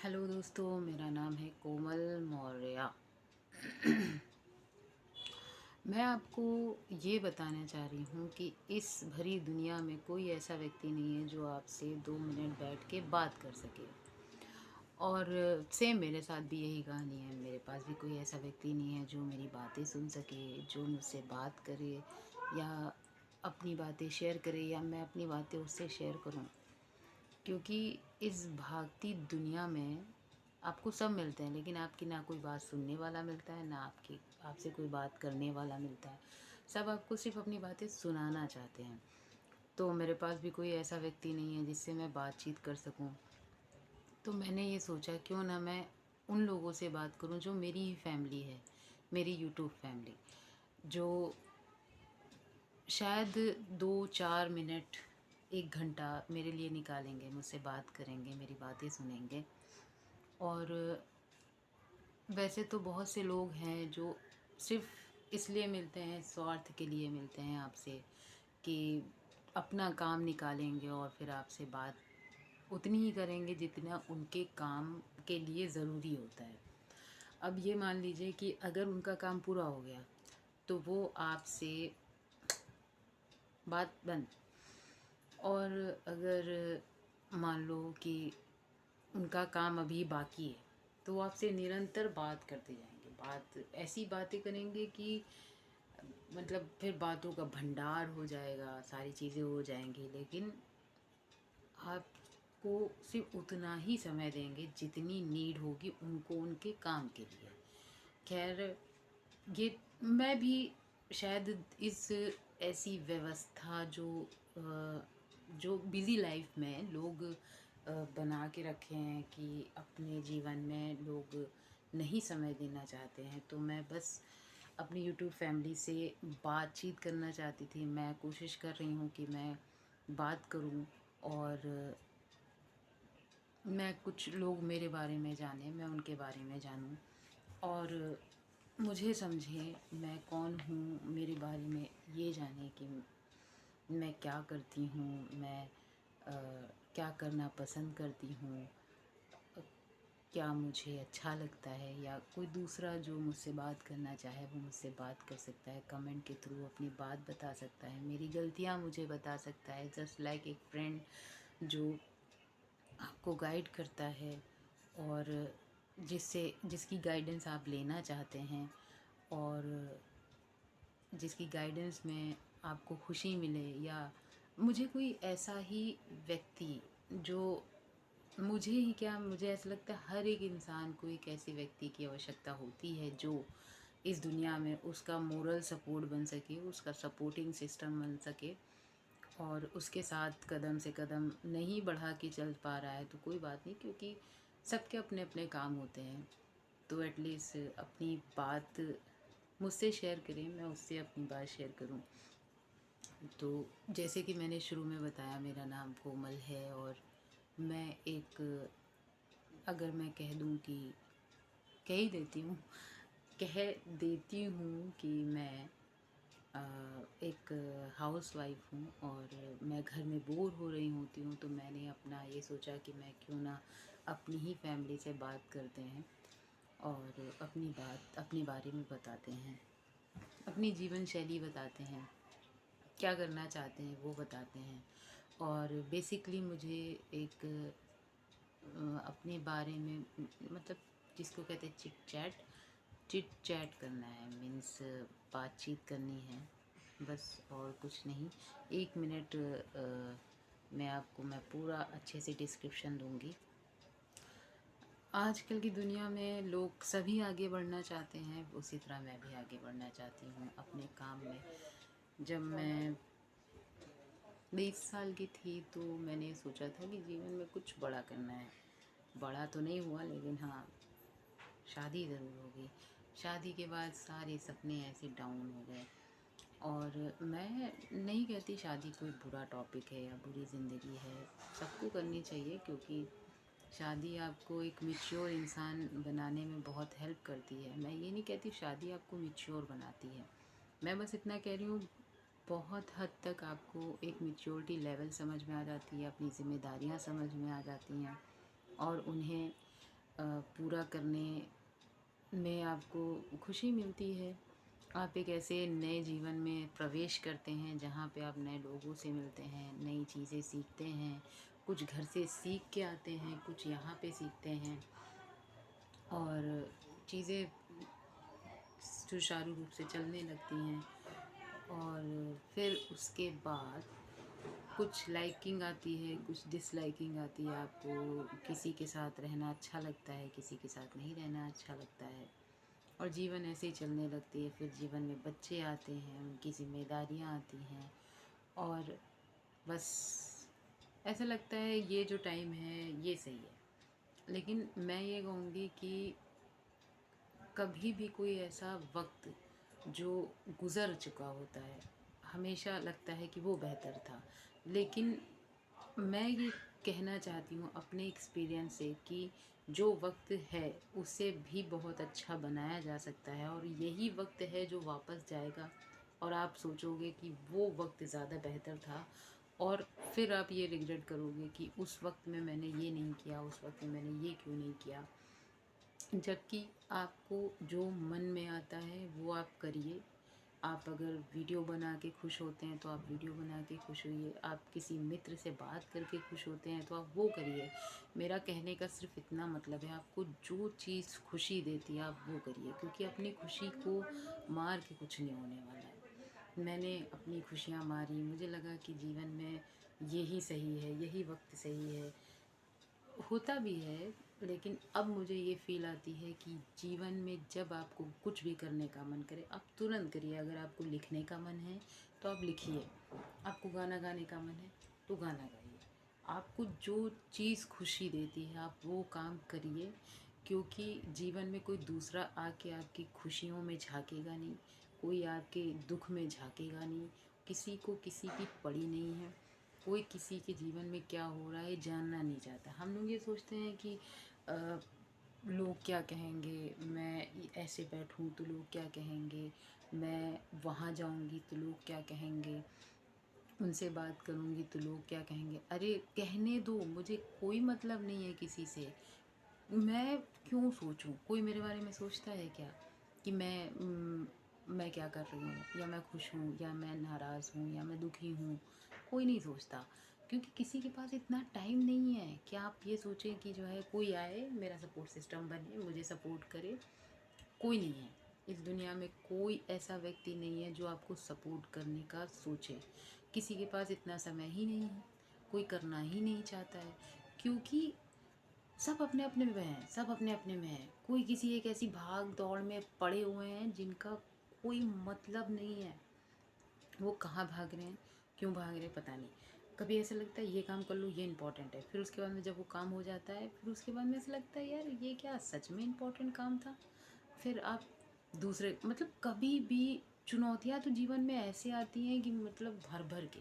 Hello दोस्तों, मेरा नाम है कोमल मौर्य। मैं आपको ये बताना चाह रही हूँ कि इस भरी दुनिया में कोई ऐसा व्यक्ति नहीं है जो आपसे 2 मिनट बैठ के बात कर सके। और सेम मेरे साथ भी यही कहानी है। मेरे पास भी कोई ऐसा व्यक्ति नहीं है जो मेरी बातें सुन सके, जो मुझसे बात करे या अपनी बातें शेयर करे या मैं अपनी बातें उससे शेयर करूँ। क्योंकि इस भागती दुनिया में आपको सब मिलते हैं, लेकिन आपकी ना कोई बात सुनने वाला मिलता है, ना आपकी आपसे कोई बात करने वाला मिलता है। सब आपको सिर्फ अपनी बातें सुनाना चाहते हैं। तो मेरे पास भी कोई ऐसा व्यक्ति नहीं है जिससे मैं बातचीत कर सकूं। तो मैंने ये सोचा क्यों ना मैं उन लोगों से बात करूं जो मेरी ही फैमिली है, मेरी यूट्यूब फैमिली, जो शायद 2-4 मिनट 1 घंटा मेरे लिए निकालेंगे, मुझसे बात करेंगे, मेरी बातें सुनेंगे। और वैसे तो बहुत से लोग हैं जो सिर्फ इसलिए मिलते हैं, स्वार्थ के लिए मिलते हैं आपसे, कि अपना काम निकालेंगे और फिर आपसे बात उतनी ही करेंगे जितना उनके काम के लिए ज़रूरी होता है। अब ये मान लीजिए कि अगर उनका काम पूरा हो गया तो वो आपसे बात बंद। और अगर मान लो कि उनका काम अभी बाकी है तो वो आपसे निरंतर बात करते जाएंगे। बात ऐसी बातें करेंगे कि मतलब फिर बातों का भंडार हो जाएगा, सारी चीज़ें हो जाएंगी, लेकिन आपको सिर्फ उतना ही समय देंगे जितनी नीड होगी उनको उनके काम के लिए। खैर, ये मैं भी शायद इस ऐसी व्यवस्था जो बिज़ी लाइफ में लोग बना के रखे हैं कि अपने जीवन में लोग नहीं समय देना चाहते हैं, तो मैं बस अपनी यूट्यूब फैमिली से बातचीत करना चाहती थी। मैं कोशिश कर रही हूँ कि मैं बात करूँ और मैं कुछ लोग मेरे बारे में जाने, मैं उनके बारे में जानूँ और मुझे समझें मैं कौन हूँ, मेरे बारे में ये जाने कि मैं क्या करती हूँ, मैं क्या करना पसंद करती हूँ, क्या मुझे अच्छा लगता है, या कोई दूसरा जो मुझसे बात करना चाहे वो मुझसे बात कर सकता है, कमेंट के थ्रू अपनी बात बता सकता है, मेरी गलतियाँ मुझे बता सकता है, जस्ट लाइक एक फ्रेंड जो आपको गाइड करता है और जिसकी गाइडेंस आप लेना चाहते हैं और जिसकी गाइडेंस में आपको खुशी मिले। या मुझे कोई ऐसा ही व्यक्ति जो मुझे ही क्या, मुझे ऐसा लगता है हर एक इंसान को एक ऐसे व्यक्ति की आवश्यकता होती है जो इस दुनिया में उसका मोरल सपोर्ट बन सके, उसका सपोर्टिंग सिस्टम बन सके। और उसके साथ कदम से कदम नहीं बढ़ा के चल पा रहा है तो कोई बात नहीं, क्योंकि सबके अपने अपने काम होते हैं। तो एटलीस्ट अपनी बात मुझसे शेयर करें, मैं उससे अपनी बात शेयर करूं। तो जैसे कि मैंने शुरू में बताया, मेरा नाम कोमल है और मैं एक, अगर मैं कह दूं कि कह ही देती हूँ, कह देती हूँ कि मैं एक हाउस वाइफ हूँ और मैं घर में बोर हो रही होती हूँ, तो मैंने अपना ये सोचा कि मैं क्यों ना अपनी ही फैमिली से बात करते हैं और अपनी बात अपने बारे में बताते हैं, अपनी जीवन शैली बताते हैं, क्या करना चाहते हैं वो बताते हैं। और बेसिकली मुझे एक अपने बारे में मतलब जिसको कहते हैं चिट चैट करना है, मीन्स बातचीत करनी है बस, और कुछ नहीं। 1 मिनट मैं पूरा अच्छे से डिस्क्रिप्शन दूंगी। आजकल की दुनिया में लोग सभी आगे बढ़ना चाहते हैं, उसी तरह मैं भी आगे बढ़ना चाहती हूँ अपने काम में। जब मैं 20 साल की थी तो मैंने सोचा था कि जीवन में कुछ बड़ा करना है। बड़ा तो नहीं हुआ, लेकिन हाँ, शादी ज़रूर होगी। शादी के बाद सारे सपने ऐसे डाउन हो गए। और मैं नहीं कहती शादी कोई बुरा टॉपिक है या बुरी ज़िंदगी है, सबको करनी चाहिए, क्योंकि शादी आपको एक मैच्योर इंसान बनाने में बहुत हेल्प करती है। मैं ये नहीं कहती शादी आपको मैच्योर बनाती है, मैं बस इतना कह रही हूँ बहुत हद तक आपको एक मैच्योरिटी लेवल समझ में आ जाती है, अपनी ज़िम्मेदारियाँ समझ में आ जाती हैं और उन्हें पूरा करने में आपको खुशी मिलती है। आप एक ऐसे नए जीवन में प्रवेश करते हैं जहाँ पे आप नए लोगों से मिलते हैं, नई चीज़ें सीखते हैं, कुछ घर से सीख के आते हैं, कुछ यहाँ पे सीखते हैं और चीज़ें सुचारू रूप से चलने लगती हैं। और फिर उसके बाद कुछ लाइकिंग आती है, कुछ डिसलाइकिंग आती है। आपको किसी के साथ रहना अच्छा लगता है, किसी के साथ नहीं रहना अच्छा लगता है और जीवन ऐसे ही चलने लगती है। फिर जीवन में बच्चे आते हैं, उनकी ज़िम्मेदारियाँ आती हैं और बस ऐसा लगता है ये जो टाइम है ये सही है। लेकिन मैं ये कहूँगी कि कभी भी कोई ऐसा वक्त जो गुज़र चुका होता है, हमेशा लगता है कि वो बेहतर था। लेकिन मैं ये कहना चाहती हूँ अपने एक्सपीरियंस से कि जो वक्त है उसे भी बहुत अच्छा बनाया जा सकता है और यही वक्त है जो वापस जाएगा और आप सोचोगे कि वो वक्त ज़्यादा बेहतर था और फिर आप ये रिग्रेट करोगे कि उस वक्त में मैंने ये नहीं किया, उस वक्त में मैंने ये क्यों नहीं किया। जबकि आपको जो मन में आता है वो आप करिए। आप अगर वीडियो बना के खुश होते हैं तो आप वीडियो बना के खुश होइए। आप किसी मित्र से बात करके खुश होते हैं तो आप वो करिए। मेरा कहने का सिर्फ इतना मतलब है, आपको जो चीज़ खुशी देती है आप वो करिए, क्योंकि अपनी खुशी को मार के कुछ नहीं होने वाला है। मैंने अपनी खुशियाँ मारी, मुझे लगा कि जीवन में यही सही है, यही वक्त सही है, होता भी है। लेकिन अब मुझे ये फ़ील आती है कि जीवन में जब आपको कुछ भी करने का मन करे आप तुरंत करिए। अगर आपको लिखने का मन है तो आप लिखिए, आपको गाना गाने का मन है तो गाना गाइए। आपको जो चीज़ खुशी देती है आप वो काम करिए, क्योंकि जीवन में कोई दूसरा आके आपकी खुशियों में झांकेगा नहीं, कोई आपके दुख में झांकेगा नहीं। किसी को किसी की पड़ी नहीं है, कोई किसी के जीवन में क्या हो रहा है जानना नहीं चाहता। हम लोग ये सोचते हैं कि अ, लोग क्या कहेंगे, मैं ऐसे बैठूं तो लोग क्या कहेंगे, मैं वहाँ जाऊंगी तो लोग क्या कहेंगे, उनसे बात करूंगी तो लोग क्या कहेंगे। अरे कहने दो, मुझे कोई मतलब नहीं है किसी से। मैं क्यों सोचूं? कोई मेरे बारे में सोचता है क्या कि मैं क्या कर रही हूँ, या मैं खुश हूँ, या मैं नाराज़ हूँ, या मैं दुखी हूँ? कोई नहीं सोचता, क्योंकि किसी के पास इतना टाइम नहीं है कि आप ये सोचें कि जो है कोई आए मेरा सपोर्ट सिस्टम बने, मुझे सपोर्ट करे। कोई नहीं है इस दुनिया में, कोई ऐसा व्यक्ति नहीं है जो आपको सपोर्ट करने का सोचे। किसी के पास इतना समय ही नहीं है, कोई करना ही नहीं चाहता है, क्योंकि सब अपने अपने में हैं, सब अपने अपने में हैं। कोई किसी एक ऐसी भाग दौड़ में पड़े हुए हैं जिनका कोई मतलब नहीं है। वो कहाँ भाग रहे हैं, क्यों भाग रहे हैं, पता नहीं। कभी ऐसा लगता है ये काम कर लूँ, ये इम्पोर्टेंट है, फिर उसके बाद में जब वो काम हो जाता है फिर उसके बाद में ऐसा लगता है यार ये क्या सच में इम्पोर्टेंट काम था। फिर आप दूसरे मतलब कभी भी चुनौतियाँ तो जीवन में ऐसे आती हैं कि मतलब भर भर के,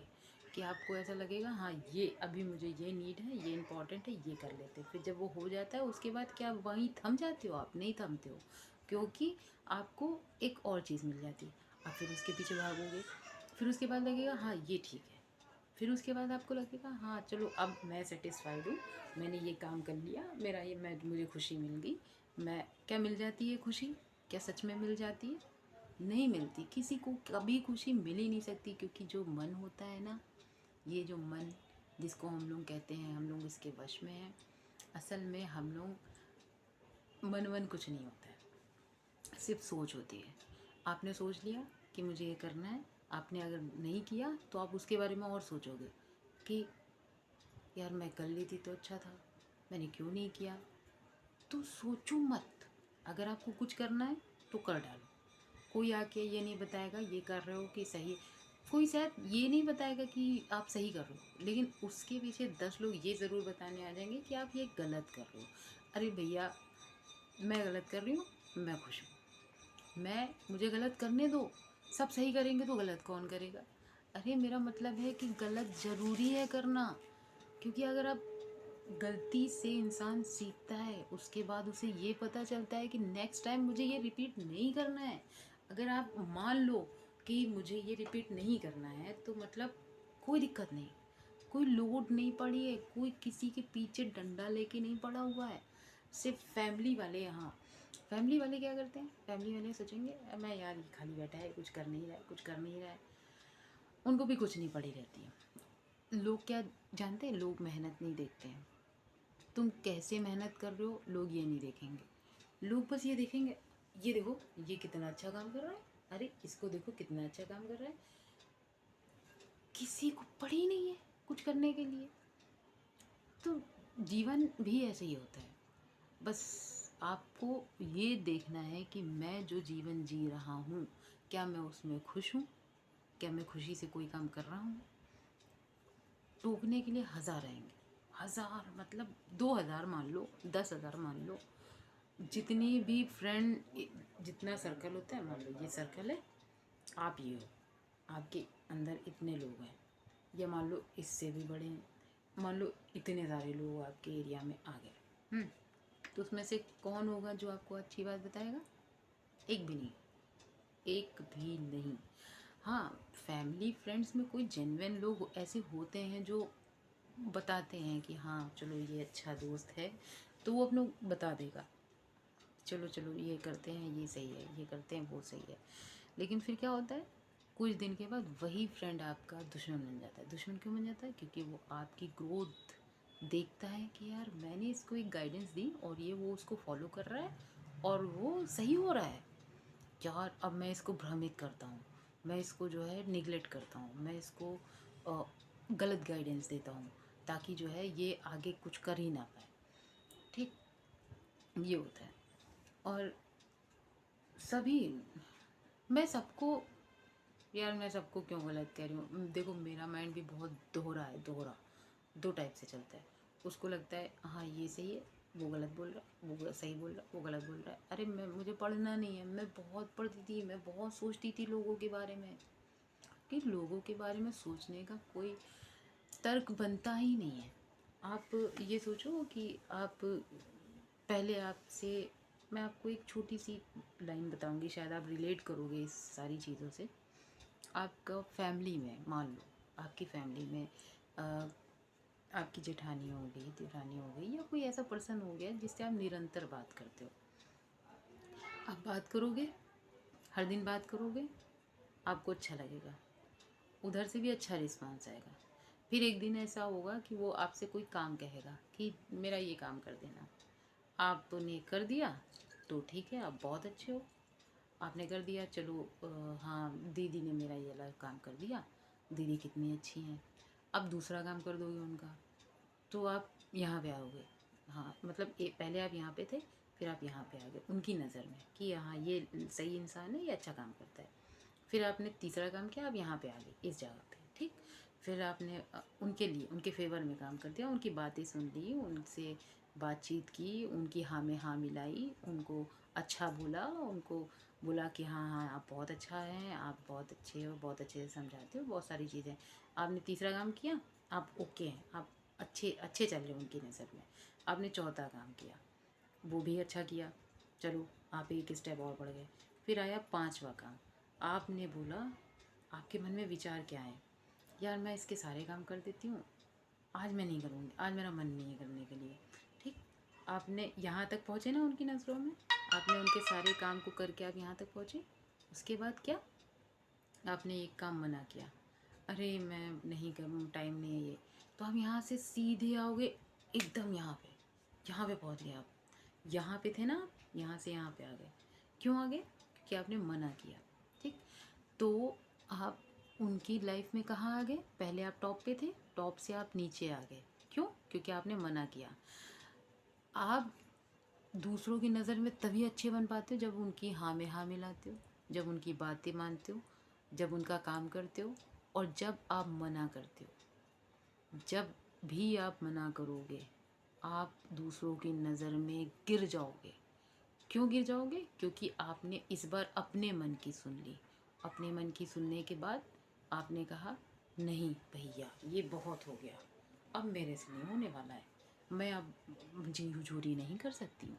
कि आपको ऐसा लगेगा हाँ ये अभी मुझे ये नीड है, ये इम्पोर्टेंट है, ये कर लेते हैं। फिर जब वो हो जाता है उसके बाद क्या वहीं थम जाते हो? आप नहीं थमते हो, क्योंकि आपको एक और चीज़ मिल जाती है। आप फिर उसके पीछे भागोगे, फिर उसके बाद लगेगा हाँ ये ठीक है, फिर उसके बाद आपको लगेगा हाँ चलो अब मैं सेटिस्फाइड हूँ, मैंने ये काम कर लिया, मेरा ये मुझे खुशी मिल गई। मैं क्या मिल जाती है खुशी? क्या सच में मिल जाती है? नहीं मिलती। किसी को कभी खुशी मिल ही नहीं सकती, क्योंकि जो मन होता है ना, ये जो मन जिसको हम लोग कहते हैं हम लोग इसके वश में हैं। असल में हम लोग मन वन कुछ नहीं होता है, सिर्फ सोच होती है। आपने सोच लिया कि मुझे ये करना है, आपने अगर नहीं किया तो आप उसके बारे में और सोचोगे कि यार मैं कर लेती तो अच्छा था, मैंने क्यों नहीं किया। तो सोचो मत, अगर आपको कुछ करना है तो कर डालो। कोई आके ये नहीं बताएगा ये कर रहे हो कि सही, कोई शायद ये नहीं बताएगा कि आप सही कर रहे हो, लेकिन उसके पीछे 10 लोग ये ज़रूर बताने आ जाएंगे कि आप ये गलत कर रहे हो। अरे भैया मैं गलत कर रही हूँ, मैं खुश हूँ, मुझे गलत करने दो, सब सही करेंगे तो गलत कौन करेगा? अरे मेरा मतलब है कि गलत ज़रूरी है करना, क्योंकि अगर आप गलती से इंसान सीखता है उसके बाद उसे ये पता चलता है कि नेक्स्ट टाइम मुझे ये रिपीट नहीं करना है। अगर आप मान लो कि मुझे ये रिपीट नहीं करना है तो मतलब कोई दिक्कत नहीं, कोई लोड नहीं पड़ी है, कोई किसी के पीछे डंडा लेके नहीं पड़ा हुआ है। सिर्फ फैमिली वाले, हाँ फैमिली वाले क्या करते हैं, फैमिली वाले सोचेंगे मैं यार ये खाली बैठा है, कुछ कर नहीं रहा है, कुछ कर नहीं रहा है, उनको भी कुछ नहीं पड़ी रहती है। लोग क्या जानते हैं, लोग मेहनत नहीं देखते हैं। तुम कैसे मेहनत कर रहे हो लोग ये नहीं देखेंगे, लोग बस ये देखेंगे, ये देखो ये कितना अच्छा काम कर रहा है, अरे इसको देखो कितना अच्छा काम कर रहा है। किसी को पड़ी नहीं है कुछ करने के लिए। तो जीवन भी ऐसे ही होता है। बस आपको ये देखना है कि मैं जो जीवन जी रहा हूँ, क्या मैं उसमें खुश हूँ, क्या मैं खुशी से कोई काम कर रहा हूँ। टोकने के लिए हज़ार आएंगे, हज़ार मतलब 2000 मान लो, 10,000 मान लो, जितनी भी फ्रेंड, जितना सर्कल होता है, मान लो ये सर्कल है, आप ये हो, आपके अंदर इतने लोग हैं, या मान लो इससे भी बड़े हैं, मान लो इतने सारे लोग आपके एरिया में आ गए, तो उसमें से कौन होगा जो आपको अच्छी बात बताएगा? एक भी नहीं, एक भी नहीं। हाँ, फैमिली फ्रेंड्स में कोई जेन्युइन लोग ऐसे होते हैं जो बताते हैं कि हाँ चलो ये अच्छा दोस्त है, तो वो अपनों बता देगा, चलो चलो ये करते हैं, ये सही है, ये करते हैं, वो सही है। लेकिन फिर क्या होता है, कुछ दिन के बाद वही फ्रेंड आपका दुश्मन बन जाता है। दुश्मन क्यों बन जाता है? क्योंकि वो आपकी ग्रोथ देखता है कि यार मैंने इसको एक गाइडेंस दी और ये वो उसको फॉलो कर रहा है और वो सही हो रहा है, यार अब मैं इसको भ्रमित करता हूँ, मैं इसको जो है निगलेक्ट करता हूँ, मैं इसको गलत गाइडेंस देता हूँ, ताकि जो है ये आगे कुछ कर ही ना पाए। ठीक, ये होता है। और सभी, मैं सबको, यार मैं सबको क्यों गलत कह रही हूँ, देखो मेरा माइंड भी बहुत दोहरा है, दोहरा दो टाइप से चलता है। उसको लगता है हाँ ये सही है, वो गलत बोल रहा है, वो सही बोल रहा है, वो गलत बोल रहा है। अरे मैं, मुझे पढ़ना नहीं है, मैं बहुत पढ़ती थी, मैं बहुत सोचती थी लोगों के बारे में, कि लोगों के बारे में सोचने का कोई तर्क बनता ही नहीं है। आप ये सोचो कि आप पहले, आपसे मैं आपको एक छोटी सी लाइन बताऊंगी, शायद आप रिलेट करोगे इस सारी चीज़ों से। आपका फैमिली में, मान लो आपकी फैमिली में आपकी जेठानी हो गई, देवरानी हो गई, या कोई ऐसा पर्सन हो गया जिससे आप निरंतर बात करते हो। आप बात करोगे, हर दिन बात करोगे, आपको अच्छा लगेगा, उधर से भी अच्छा रिस्पांस आएगा। फिर एक दिन ऐसा होगा कि वो आपसे कोई काम कहेगा कि मेरा ये काम कर देना, आपने कर दिया तो ठीक है, आप बहुत अच्छे हो, आपने कर दिया, चलो हाँ दीदी ने मेरा ये वाला काम कर दिया, दीदी कितनी अच्छी हैं। अब दूसरा काम कर दोगे उनका, तो आप यहाँ पे आओगे, हाँ मतलब पहले आप यहाँ पे थे, फिर आप यहाँ पे आ गए उनकी नज़र में कि हाँ ये सही इंसान है, ये अच्छा काम करता है। फिर आपने तीसरा काम किया, आप यहाँ पे आ गए इस जगह पे, ठीक। फिर आपने उनके लिए, उनके फेवर में काम कर दिया, उनकी बातें सुन ली, उनसे बातचीत की, उनकी हाँ में हाँ मिलाई, उनको अच्छा बोला, उनको बोला कि हाँ हाँ आप बहुत अच्छा हैं, आप बहुत अच्छे हो, बहुत अच्छे से समझाते हो, बहुत सारी चीज़ें। आपने तीसरा काम किया, आप ओके हैं, आप अच्छे अच्छे चल रहे हो उनकी नज़र में। आपने चौथा काम किया, वो भी अच्छा किया, चलो आप एक स्टेप और बढ़ गए। फिर आया पांचवा काम, आपने बोला, आपके मन में विचार क्या है, यार मैं इसके सारे काम कर देती हूँ, आज मैं नहीं करूँगी, आज मेरा मन नहीं है करने के लिए, ठीक। आपने यहाँ तक पहुँचे ना उनकी नज़रों में, आपने उनके सारे काम को करके आप यहाँ तक पहुँचे। उसके बाद क्या, आपने एक काम मना किया, अरे मैं नहीं करूँ, टाइम नहीं है ये, तो आप यहाँ से सीधे आओगे एकदम यहाँ पे पहुँच गए आप। यहाँ पे थे ना आप, यहाँ से यहाँ पे आ गए। क्यों आ गए? क्योंकि आपने मना किया, ठीक। तो आप उनकी लाइफ में कहाँ आ गए? पहले आप टॉप पे थे, टॉप से आप नीचे आ गए। क्यों? क्योंकि आपने मना किया। आप दूसरों की नज़र में तभी अच्छे बन पाते हो जब उनकी हाँ में हाँ मिलाते हो, जब उनकी बातें मानते हो, जब उनका काम करते हो, और जब आप मना करते हो। जब भी आप मना करोगे, आप दूसरों की नज़र में गिर जाओगे। क्यों गिर जाओगे? क्योंकि आपने इस बार अपने मन की सुन ली। अपने मन की सुनने के बाद आपने कहा नहीं भैया ये बहुत हो गया, अब मेरे से नहीं होने वाला है, मैं अब जी हुजूरी नहीं कर सकती हूँ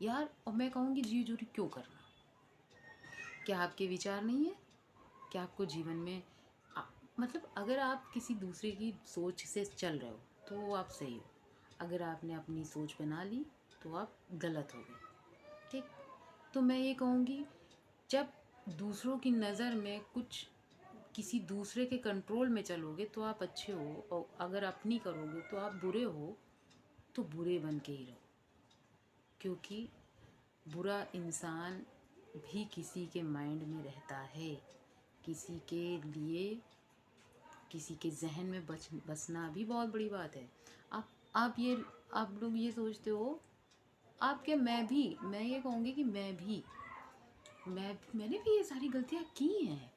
यार। और मैं कहूँगी जी हुजूरी क्यों करना? क्या आपके विचार नहीं है? क्या आपको जीवन में मतलब अगर आप किसी दूसरे की सोच से चल रहे हो तो आप सही हो, अगर आपने अपनी सोच बना ली तो आप गलत हो गए। ठीक, तो मैं ये कहूँगी, जब दूसरों की नज़र में कुछ किसी दूसरे के कंट्रोल में चलोगे तो आप अच्छे हो, और अगर अपनी करोगे तो आप बुरे हो, तो बुरे बन के ही रहो। क्योंकि बुरा इंसान भी किसी के माइंड में रहता है, किसी के लिए, किसी के जहन में बसना भी बहुत बड़ी बात है। आप लोग ये सोचते हो, आप क्या, मैं ये कहूँगी कि मैंने भी ये सारी गलतियाँ की हैं,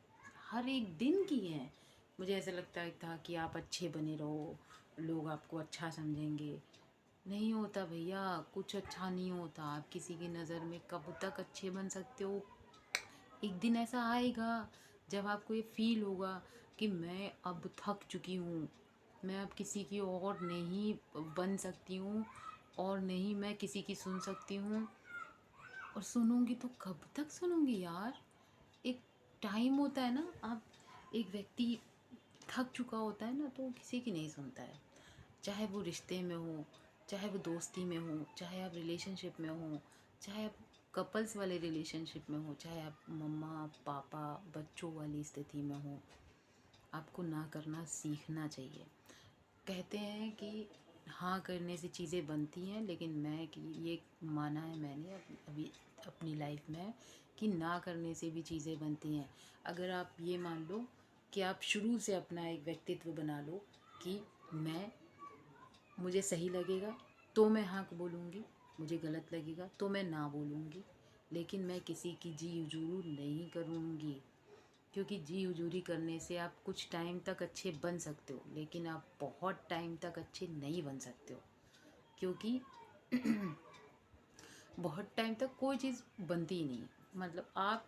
हर एक दिन की हैं। मुझे ऐसा लगता था कि आप अच्छे बने रहो, लोग आपको अच्छा समझेंगे। नहीं होता भैया, कुछ अच्छा नहीं होता। आप किसी की नज़र में कब तक अच्छे बन सकते हो? एक दिन ऐसा आएगा जब आपको ये फील होगा कि मैं अब थक चुकी हूँ, मैं अब किसी की और नहीं बन सकती हूँ, और नहीं मैं किसी की सुन सकती हूँ। और सुनूंगी तो कब तक सुनूंगी यार? एक टाइम होता है ना, आप, एक व्यक्ति थक चुका होता है ना, तो वो किसी की नहीं सुनता है। चाहे वो रिश्ते में हो, चाहे वो दोस्ती में हो, चाहे आप रिलेशनशिप में हो, चाहे आप कपल्स वाले रिलेशनशिप में हो, चाहे आप मम्मा पापा बच्चों वाली स्थिति में हो, आपको ना करना सीखना चाहिए। कहते हैं कि हाँ करने से चीज़ें बनती हैं, लेकिन ये माना है मैंने अभी अपनी लाइफ में कि ना करने से भी चीज़ें बनती हैं। अगर आप ये मान लो कि आप शुरू से अपना एक व्यक्तित्व बना लो कि मुझे सही लगेगा तो मैं हाँ बोलूँगी, मुझे गलत लगेगा तो मैं ना बोलूँगी, लेकिन मैं किसी की जी हुजूर नहीं करूँगी। क्योंकि जी हुजूरी करने से आप कुछ टाइम तक अच्छे बन सकते हो, लेकिन आप बहुत टाइम तक अच्छे नहीं बन सकते हो। क्योंकि बहुत टाइम तक कोई चीज़ बनती ही नहीं। मतलब आप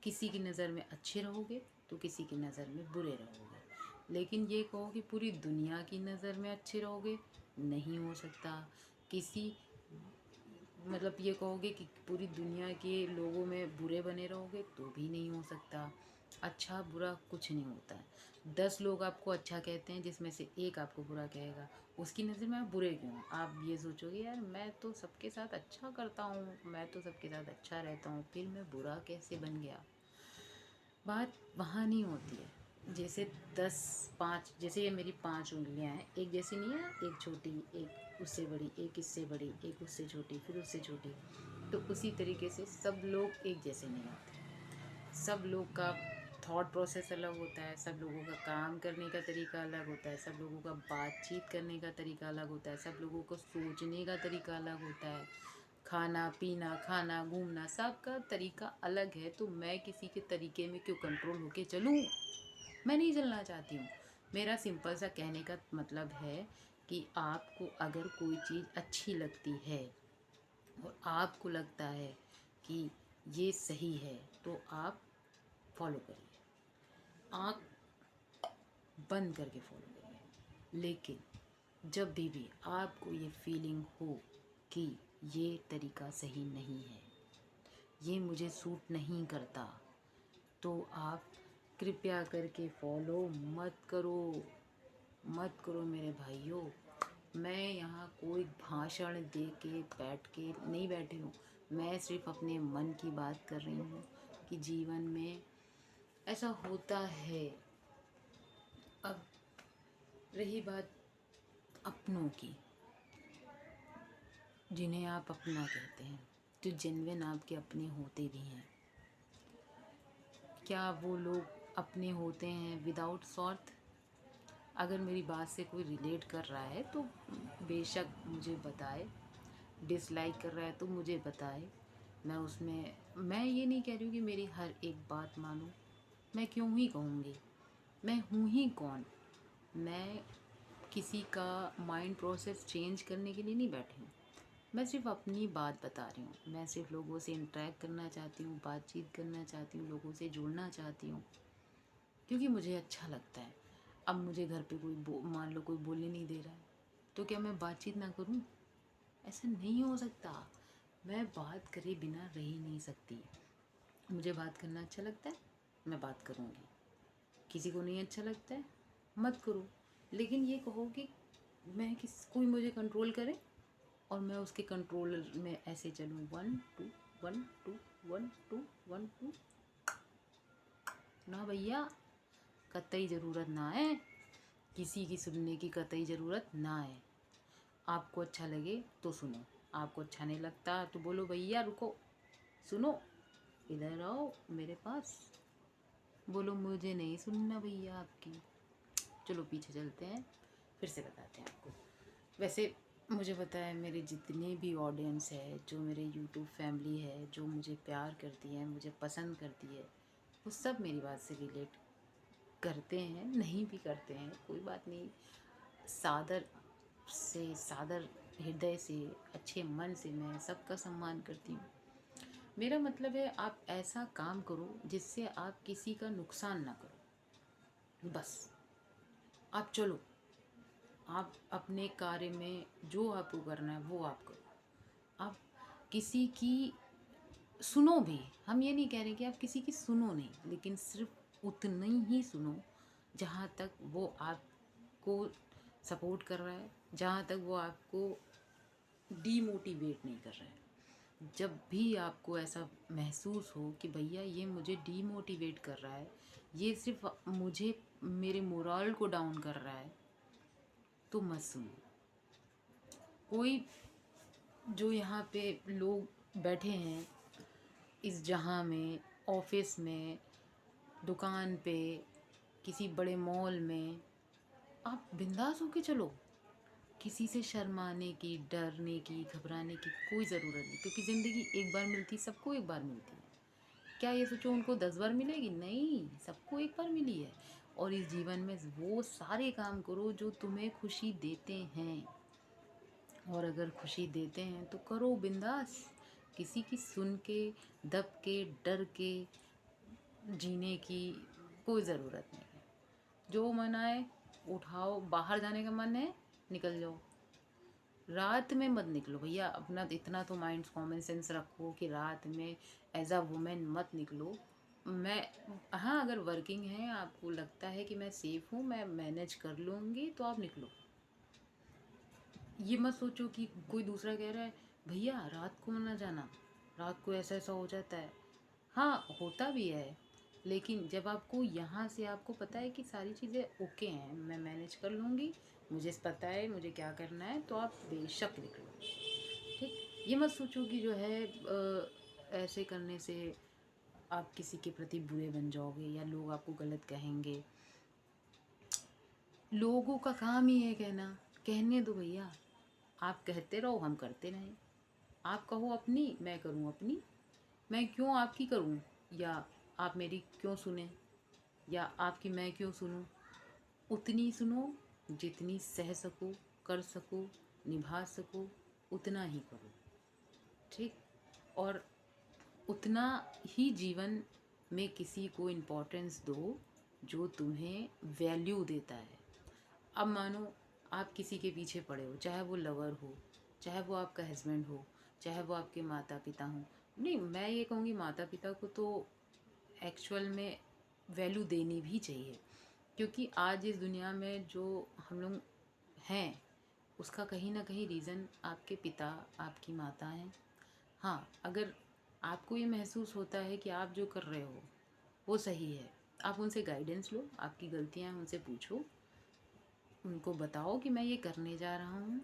किसी की नज़र में अच्छे रहोगे तो किसी की नज़र में बुरे रहोगे, लेकिन ये कहो कि पूरी दुनिया की नज़र में अच्छे रहोगे, नहीं हो सकता। किसी, मतलब ये कहोगे कि पूरी दुनिया के लोगों में बुरे बने रहोगे तो भी नहीं हो सकता। अच्छा बुरा कुछ नहीं होता है। 10 लोग आपको अच्छा कहते हैं जिसमें से एक आपको बुरा कहेगा, उसकी नज़र में आप बुरे क्यों हो? आप ये सोचोगे यार मैं तो सबके साथ अच्छा करता हूँ, मैं तो सबके साथ अच्छा रहता हूँ, फिर मैं बुरा कैसे बन गया? बात वहाँ नहीं होती है। जैसे 10 5, जैसे ये मेरी 5 उंगलियाँ हैं, एक जैसी नहीं है, एक छोटी, एक उससे बड़ी, एक इससे बड़ी, एक उससे छोटी, फिर उससे छोटी। तो उसी तरीके से सब लोग एक जैसे नहीं होते। सब लोग का थॉट प्रोसेस अलग होता है, सब लोगों का काम करने का तरीका अलग होता है, सब लोगों का बातचीत करने का तरीका अलग होता है, सब लोगों को सोचने का तरीका अलग होता है, खाना पीना, खाना घूमना, सबका तरीका अलग है। तो मैं किसी के तरीके में क्यों कंट्रोल होके चलूँ? मैं नहीं चलना चाहती हूँ। मेरा सिंपल सा कहने का मतलब है कि आपको अगर कोई चीज़ अच्छी लगती है और आपको लगता है कि ये सही है, तो आप फॉलो करिए, आँख बंद करके फॉलो करिए। लेकिन जब भी आपको ये फीलिंग हो कि ये तरीका सही नहीं है, ये मुझे सूट नहीं करता, तो आप कृपया करके फॉलो मत करो, मत करो मेरे भाइयों। मैं यहाँ कोई भाषण दे के बैठ के नहीं बैठी हूँ, मैं सिर्फ अपने मन की बात कर रही हूँ कि जीवन में ऐसा होता है। अब रही बात अपनों की, जिन्हें आप अपना कहते हैं, जो जेन्युइन आपके अपने होते भी हैं, क्या वो लोग अपने होते हैं विदाउट स्वार्थ? अगर मेरी बात से कोई रिलेट कर रहा है तो बेशक मुझे बताए, डिसलाइक कर रहा है तो मुझे बताए। मैं ये नहीं कह रही हूँ कि मेरी हर एक बात मानो, मैं क्यों ही कहूँगी, मैं हूँ ही कौन? मैं किसी का माइंड प्रोसेस चेंज करने के लिए नहीं बैठी हूँ। मैं सिर्फ अपनी बात बता रही हूँ। मैं सिर्फ लोगों से इंटरेक्ट करना चाहती हूँ, बातचीत करना चाहती हूँ, लोगों से जुड़ना चाहती हूँ, क्योंकि मुझे अच्छा लगता है। अब मुझे घर पे मान लो कोई बोलने नहीं दे रहा है, तो क्या मैं बातचीत ना करूँ? ऐसा नहीं हो सकता। मैं बात करे बिना रह ही नहीं सकती। मुझे बात करना अच्छा लगता है, मैं बात करूँगी। किसी को नहीं अच्छा लगता है, मत करो। लेकिन ये कहो कि कोई मुझे कंट्रोल करे, और मैं उसके कंट्रोल में ऐसे चलूँ 1 2 1 2 1 2 1 2। ना भैया, कतई ज़रूरत ना है, किसी की सुनने की कतई ज़रूरत ना है। आपको अच्छा लगे तो सुनो, आपको अच्छा नहीं लगता तो बोलो भैया रुको, सुनो, इधर आओ मेरे पास, बोलो मुझे नहीं सुनना भैया आपकी। चलो पीछे चलते हैं, फिर से बताते हैं आपको। वैसे मुझे पता है मेरे जितने भी ऑडियंस है, जो मेरे यूट्यूब फैमिली है, जो मुझे प्यार करती है, मुझे पसंद करती है, वो सब मेरी बात से रिलेट करते हैं, नहीं भी करते हैं, कोई बात नहीं। सादर से, सादर हृदय से, अच्छे मन से मैं सबका सम्मान करती हूँ। मेरा मतलब है आप ऐसा काम करो जिससे आप किसी का नुकसान ना करो, बस। आप चलो, आप अपने कार्य में जो आपको करना है वो आप करो। आप किसी की सुनो भी, हम ये नहीं कह रहे कि आप किसी की सुनो नहीं, लेकिन सिर्फ उतनी ही सुनो जहाँ तक वो आपको सपोर्ट कर रहा है, जहाँ तक वो आपको डीमोटिवेट नहीं कर रहा है। जब भी आपको ऐसा महसूस हो कि भैया ये मुझे डीमोटिवेट कर रहा है, ये सिर्फ मुझे, मेरे मोरल को डाउन कर रहा है, तो मत सुनो। कोई जो यहाँ पे लोग बैठे हैं इस जहाँ में, ऑफिस में, दुकान पे, किसी बड़े मॉल में, आप बिंदास होके चलो। किसी से शर्माने की, डरने की, घबराने की कोई ज़रूरत नहीं, क्योंकि ज़िंदगी एक बार मिलती, सबको एक बार मिलती है। क्या ये सोचो उनको 10 बार मिलेगी? नहीं, सबको एक बार मिली है। और इस जीवन में वो सारे काम करो जो तुम्हें खुशी देते हैं, और अगर खुशी देते हैं तो करो बिंदास। किसी की सुन के, दब के, डर के जीने की कोई ज़रूरत नहीं है। जो मन आए उठाओ, बाहर जाने का मन है निकल जाओ, रात में मत निकलो भैया। अपना इतना तो माइंड कॉमन सेंस रखो कि रात में एज अ वुमेन मत निकलो। मैं, हाँ, अगर वर्किंग है, आपको लगता है कि मैं सेफ़ हूँ, मैं मैनेज कर लूँगी, तो आप निकलो। ये मत सोचो कि कोई दूसरा कह रहा है भैया रात को ना जाना, रात को ऐसा ऐसा हो जाता है। हाँ, होता भी है, लेकिन जब आपको यहाँ से आपको पता है कि सारी चीज़ें ओके हैं, मैं मैनेज कर लूँगी, मुझे पता है मुझे क्या करना है, तो आप बेशक निकलो। ठीक, ये मत सोचो कि जो है ऐसे करने से आप किसी के प्रति बुरे बन जाओगे या लोग आपको गलत कहेंगे। लोगों का काम ही है कहना, कहने दो भैया। आप कहते रहो, हम करते रहें। आप कहो अपनी, मैं करूँ अपनी। मैं क्यों आपकी करूँ, या आप मेरी क्यों सुने, या आपकी मैं क्यों सुनूं? उतनी सुनो जितनी सह सको, कर सको, निभा सको, उतना ही करो। ठीक, और उतना ही जीवन में किसी को इम्पोर्टेंस दो जो तुम्हें वैल्यू देता है। अब मानो आप किसी के पीछे पड़े हो, चाहे वो लवर हो, चाहे वो आपका हस्बैंड हो, चाहे वो आपके माता पिता हों। नहीं, मैं ये कहूँगी माता पिता को तो एक्चुअल में वैल्यू देनी भी चाहिए, क्योंकि आज इस दुनिया में जो हम लोग हैं उसका कहीं ना कहीं रीज़न आपके पिता, आपकी माता हैं। हाँ, अगर आपको ये महसूस होता है कि आप जो कर रहे हो वो सही है, आप उनसे गाइडेंस लो, आपकी गलतियाँ हैं उनसे पूछो, उनको बताओ कि मैं ये करने जा रहा हूँ।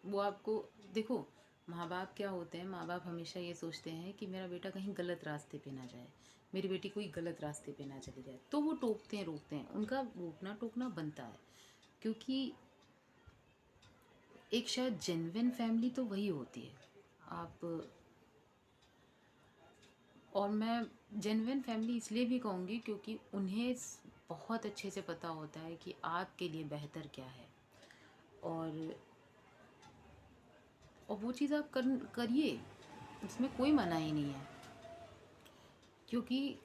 वो आपको, देखो, माँ बाप क्या होते हैं, माँ बाप हमेशा ये सोचते हैं कि मेरा बेटा कहीं गलत रास्ते पे ना जाए, मेरी बेटी कोई गलत रास्ते पे ना चली जाए, तो वो टोकते हैं, रोकते हैं। उनका रोकना टोकना बनता है, क्योंकि एक शायद जेन्युइन फैमिली तो वही होती है। आप, और मैं जेन्युइन फैमिली इसलिए भी कहूँगी क्योंकि उन्हें बहुत अच्छे से पता होता है कि आपके लिए बेहतर क्या है, और वो चीज़ आप करिए, उसमें कोई मनाही नहीं है। क्योंकि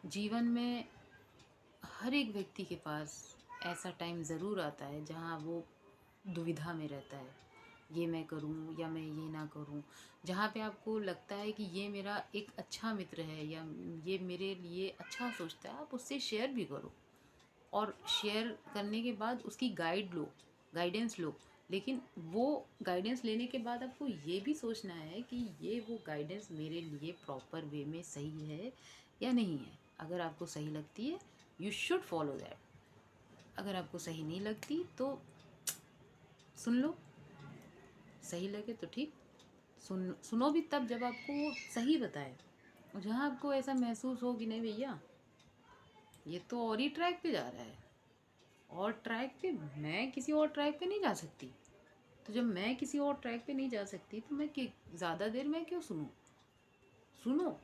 जीवन में हर एक व्यक्ति के पास ऐसा टाइम ज़रूर आता है जहाँ वो दुविधा में रहता है, ये मैं करूँ या मैं ये ना करूँ। जहाँ पे आपको लगता है कि ये मेरा एक अच्छा मित्र है या ये मेरे लिए अच्छा सोचता है, आप उससे शेयर भी करो, और शेयर करने के बाद उसकी गाइडेंस लो, लेकिन वो गाइडेंस लेने के बाद आपको ये भी सोचना है कि ये वो गाइडेंस मेरे लिए प्रॉपर वे में सही है या नहीं है। अगर आपको सही लगती है यू शुड फॉलो दैट, अगर आपको सही नहीं लगती तो सुन लो, सही लगे तो ठीक, सुनो भी तब जब आपको वो सही बताए। और जहाँ आपको ऐसा महसूस हो कि नहीं भैया ये तो और ही ट्रैक पे जा रहा है, और ट्रैक पे मैं किसी और ट्रैक पे नहीं जा सकती, तो जब मैं किसी और ट्रैक पे नहीं जा सकती तो मैं ज़्यादा देर मैं क्यों सुनूं। सुनो,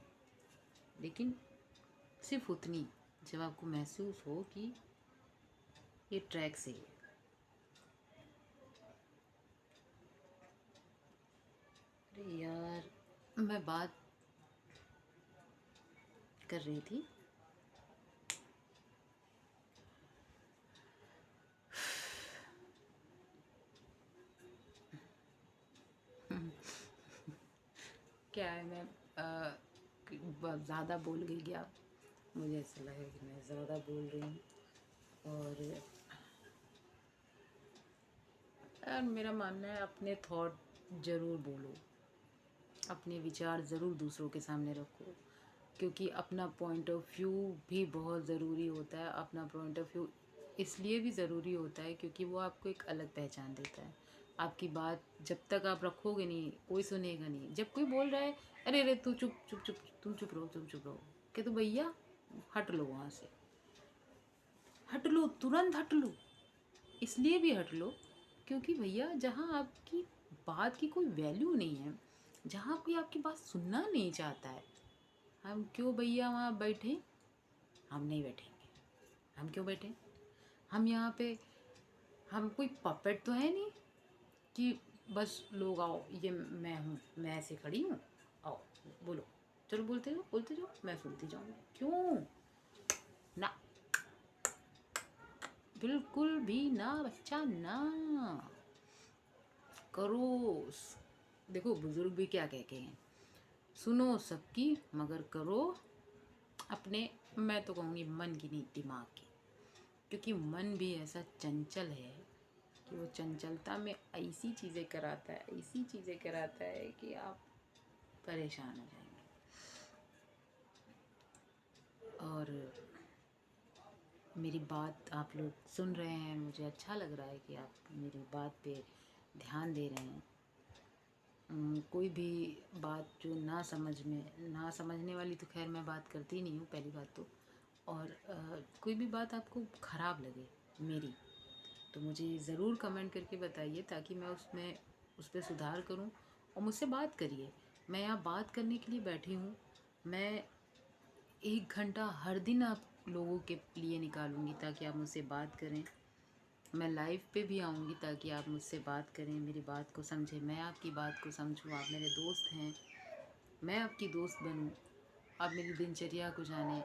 लेकिन सिर्फ उतनी जब आपको महसूस हो कि ये ट्रैक सही है। अरे यार, मैं बात कर रही थी क्या है, मैं ज़्यादा बोल गई क्या? मुझे ऐसा लगा कि मैं ज़्यादा बोल रही हूँ। और यार मेरा मानना है अपने थॉट ज़रूर बोलो, अपने विचार ज़रूर दूसरों के सामने रखो, क्योंकि अपना पॉइंट ऑफ व्यू भी बहुत ज़रूरी होता है। अपना पॉइंट ऑफ व्यू इसलिए भी ज़रूरी होता है क्योंकि वो आपको एक अलग पहचान देता है। आपकी बात जब तक आप रखोगे नहीं कोई सुनेगा नहीं। जब कोई बोल रहा है अरे अरे तू चुप चुप चुप, तुम चुप रहो, तुम चुप रहो, कि तो भैया हट लो वहाँ से, हट लो, तुरंत हट लो। इसलिए भी हट लो क्योंकि भैया जहाँ आपकी बात की कोई वैल्यू नहीं है, जहाँ कोई आपकी बात सुनना नहीं चाहता है, हम क्यों भैया वहाँ बैठे? हम नहीं बैठेंगे। हम क्यों बैठे? हम यहाँ पे, हम कोई पपेट तो है नहीं कि बस लोग आओ ये मैं हूँ, मैं ऐसे खड़ी हूँ, आओ बोलो, चलो बोलते जाओ, मैं सुनती जाऊँगी। क्यों ना, बिल्कुल भी ना बच्चा, ना करो। देखो बुजुर्ग भी क्या कहते हैं, सुनो सबकी मगर करो अपने, मैं तो कहूँगी मन की नहीं दिमाग की, क्योंकि मन भी ऐसा चंचल है कि वो चंचलता में ऐसी चीज़ें कराता है, ऐसी चीज़ें कराता है कि आप परेशान हो जाएंगे। और मेरी बात आप लोग सुन रहे हैं, मुझे अच्छा लग रहा है कि आप मेरी बात पे ध्यान दे रहे हैं। कोई भी बात जो ना समझने वाली तो खैर मैं बात करती नहीं हूँ पहली बात तो। और कोई भी बात आपको ख़राब लगे मेरी, तो मुझे ज़रूर कमेंट करके बताइए ताकि मैं उस पर सुधार करूँ। और मुझसे बात करिए, मैं यहाँ बात करने के लिए बैठी हूँ। मैं 1 घंटा हर दिन आप लोगों के लिए निकालूंगी ताकि आप मुझसे बात करें। मैं लाइव पे भी आऊँगी ताकि आप मुझसे बात करें, मेरी बात को समझें, मैं आपकी बात को समझूँ। आप मेरे दोस्त हैं, मैं आपकी दोस्त बनूँ। आप मेरी दिनचर्या को जानें,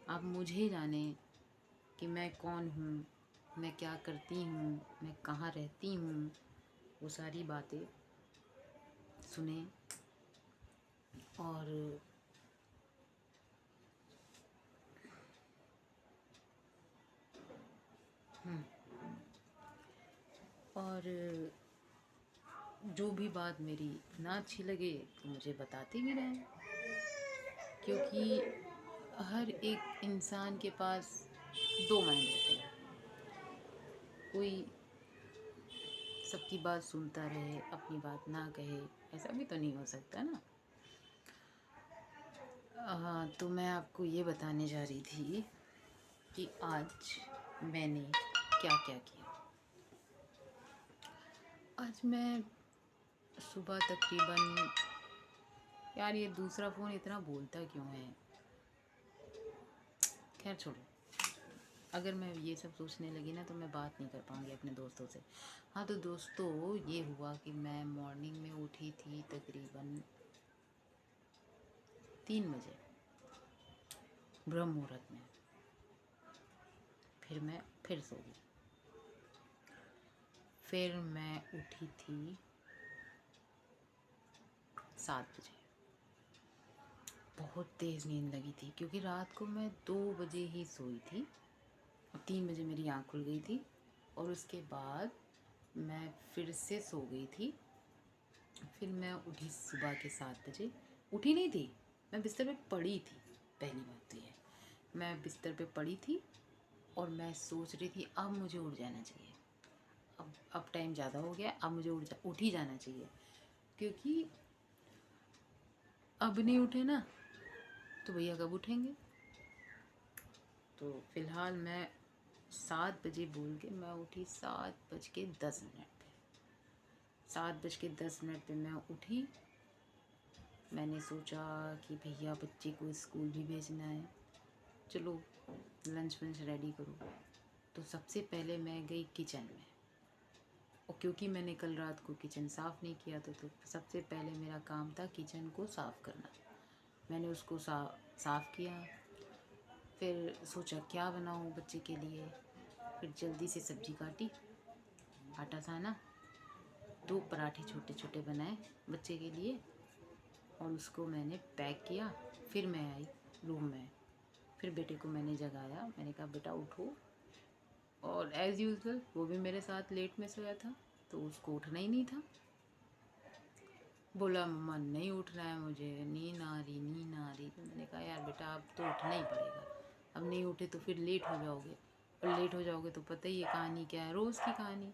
आप मुझे जानें कि मैं कौन हूँ, मैं क्या करती हूँ, मैं कहाँ रहती हूँ, वो सारी बातें सुने। और और जो भी बात मेरी ना अच्छी लगे तो मुझे बताते भी रहें, क्योंकि हर एक इंसान के पास दो माइंड होते हैं। कोई सबकी बात सुनता रहे अपनी बात ना कहे, ऐसा भी तो नहीं हो सकता ना। हाँ, तो मैं आपको ये बताने जा रही थी कि आज मैंने क्या क्या किया। आज मैं सुबह तकरीबन, यार ये दूसरा फ़ोन इतना बोलता क्यों है, खैर छोड़ो। अगर मैं ये सब सोचने लगी ना तो मैं बात नहीं कर पाऊँगी अपने दोस्तों से। हाँ तो दोस्तों, ये हुआ कि मैं मॉर्निंग में उठी थी तकरीबन 3 बजे ब्रह्म मुहूर्त में। फिर मैं फिर सो गई। फिर मैं उठी थी 7 बजे। बहुत तेज़ नींद लगी थी क्योंकि रात को मैं 2 बजे ही सोई थी और 3 बजे मेरी आँख खुल गई थी। और उसके बाद मैं फिर से सो गई थी। फिर मैं उठी सुबह के 7 बजे। उठी नहीं थी, मैं बिस्तर पे पड़ी थी। पहली बात तो ये, मैं बिस्तर पे पड़ी थी और मैं सोच रही थी अब मुझे उठ जाना चाहिए। अब टाइम ज़्यादा हो गया, अब मुझे उठ ही जाना चाहिए, क्योंकि अब नहीं उठे ना तो भैया कब उठेंगे। तो फ़िलहाल मैं 7 बजे बोल के मैं उठी 7:10 पे। 7:10 पे मैं उठी। मैंने सोचा कि भैया बच्चे को स्कूल भी भेजना है, चलो लंच वंच रेडी करो। तो सबसे पहले मैं गई किचन में, और क्योंकि मैंने कल रात को किचन साफ़ नहीं किया तो सबसे पहले मेरा काम था किचन को साफ़ करना। मैंने उसको साफ़ किया। फिर सोचा क्या बनाऊँ बच्चे के लिए। फिर जल्दी से सब्ज़ी काटी, आटा साना, 2 पराठे छोटे छोटे बनाए बच्चे के लिए, और उसको मैंने पैक किया। फिर मैं आई रूम में। फिर बेटे को मैंने जगाया, मैंने कहा बेटा उठो। और एज़ यूज़ुअल वो भी मेरे साथ लेट में सोया था, तो उसको उठना ही नहीं था। बोला मम्मा नहीं उठ रहा है, मुझे नींद आ रही। तो मैंने कहा यार बेटा अब तो उठना ही पड़ेगा, अब नहीं उठे तो फिर लेट हो जाओगे, और लेट हो जाओगे तो पता ही है कहानी क्या है, रोज़ की कहानी।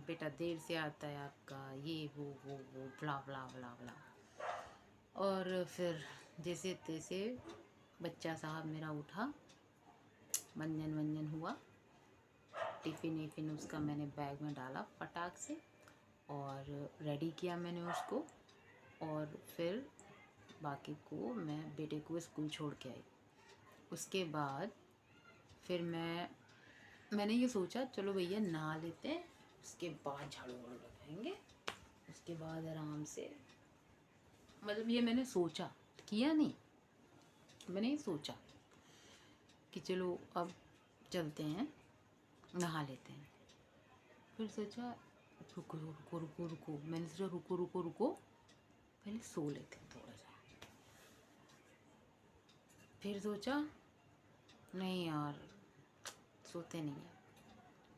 बेटा देर से आता है आपका, ये वो ब्ला ब्ला ब्ला ब्ला। और फिर जैसे तैसे बच्चा साहब मेरा उठा, मंजन वंजन हुआ, टिफ़िन विफ़िन उसका मैंने बैग में डाला फटाक से, और रेडी किया मैंने उसको। और फिर बाकी को मैं बेटे को स्कूल छोड़ के आई। उसके बाद फिर मैंने ये सोचा चलो भैया नहा लेते हैं, उसके बाद झाड़ू वाड़ू लगाएंगे, उसके बाद आराम से, मतलब ये मैंने सोचा, किया नहीं, मैंने ये सोचा कि चलो अब चलते हैं नहा लेते हैं। फिर सोचा रुको रुको रुको रुको, मैंने सोचा रुको रुको रुको, पहले सो लेते हैं थोड़ा सा। फिर सोचा नहीं यार सोते नहीं है,